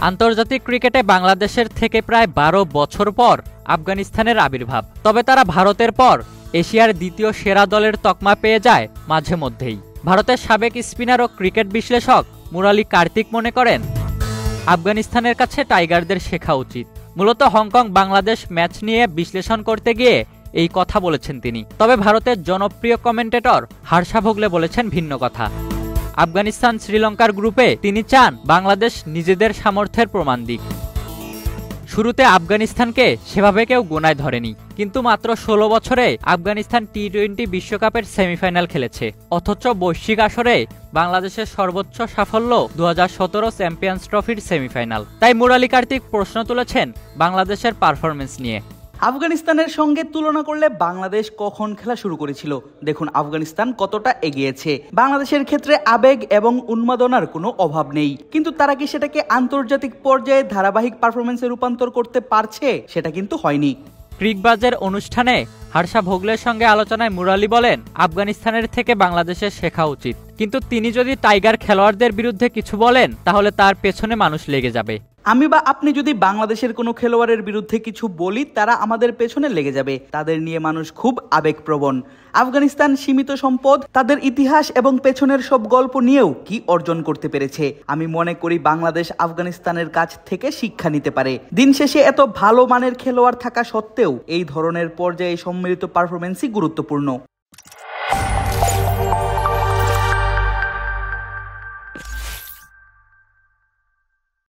আন্তর্জাতিক ক্রিকেটে বাংলাদেশের থেকে প্রায় ১২ বছর পর আফগানিস্তানের আবির্ভাব। তবে তারা ভারতের পর এশিয়ার দ্বিতীয় সেরা দলের তকমা পেয়ে যায় মাঝে মধ্যেই। ভারতের সাবেক স্পিনার ও ক্রিকেট বিশ্লেষক মুরালী কার্তিক মনে করেন, আফগানিস্তানের কাছে টাইগারদের শেখা উচিত। মূলত হংকং বাংলাদেশ ম্যাচ নিয়ে বিশ্লেষণ করতে গিয়ে এই কথা বলেছেন তিনি। তবে ভারতের জনপ্রিয় কমেন্টেটর হর্ষা ভোগলে বলেছেন ভিন্ন কথা। আফগানিস্তান শ্রীলঙ্কার গ্রুপে তিনি চান বাংলাদেশ নিজেদের সামর্থ্যের প্রমাণ দিক। শুরুতে আফগানিস্তানকে সেভাবে কেউ গোনায় ধরেনি, কিন্তু মাত্র ১৬ বছরে আফগানিস্তান টি-20 বিশ্বকাপের সেমিফাইনাল খেলেছে। অথচ বৈশ্বিক আসরে বাংলাদেশের সর্বোচ্চ সাফল্য ২০১৭ চ্যাম্পিয়ন্স ট্রফির সেমিফাইনাল। তাই মুরালী কার্তিক প্রশ্ন তুলেছেন বাংলাদেশের পারফরমেন্স নিয়ে। আফগানিস্তানের সঙ্গে তুলনা করলে বাংলাদেশ কখন খেলা শুরু করেছিল? দেখুন আফগানিস্তান কতটা এগিয়েছে। বাংলাদেশের ক্ষেত্রে আবেগ এবং উন্মাদনার কোনো অভাব নেই, কিন্তু তারা কি সেটাকে আন্তর্জাতিক পর্যায়ে ধারাবাহিক পারফরমেন্সে রূপান্তর করতে পারছে? সেটা কিন্তু হয়নি। ক্রিকবাজের অনুষ্ঠানে হর্ষা ভোগলের সঙ্গে আলোচনায় মুরালী বলেন, আফগানিস্তানের থেকে বাংলাদেশের শেখা উচিত, কিন্তু তিনি যদি টাইগার খেলোয়াড়দের বিরুদ্ধে কিছু বলেন তাহলে তার পেছনে মানুষ লেগে যাবে। আমি বা আপনি যদি বাংলাদেশের কোনো খেলোয়াড়ের বিরুদ্ধে কিছু বলি, তারা আমাদের পেছনে লেগে যাবে। তাদের নিয়ে মানুষ খুব আবেগপ্রবণ। আফগানিস্তান সীমিত সম্পদ, তাদের ইতিহাস এবং পেছনের সব গল্প নিয়েও কি অর্জন করতে পেরেছে। আমি মনে করি বাংলাদেশ আফগানিস্তানের কাছ থেকে শিক্ষা নিতে পারে। দিন শেষে এত ভালো মানের খেলোয়াড় থাকা সত্ত্বেও এই ধরনের পর্যায়ে সম্মিলিত পারফরমেন্সই গুরুত্বপূর্ণ।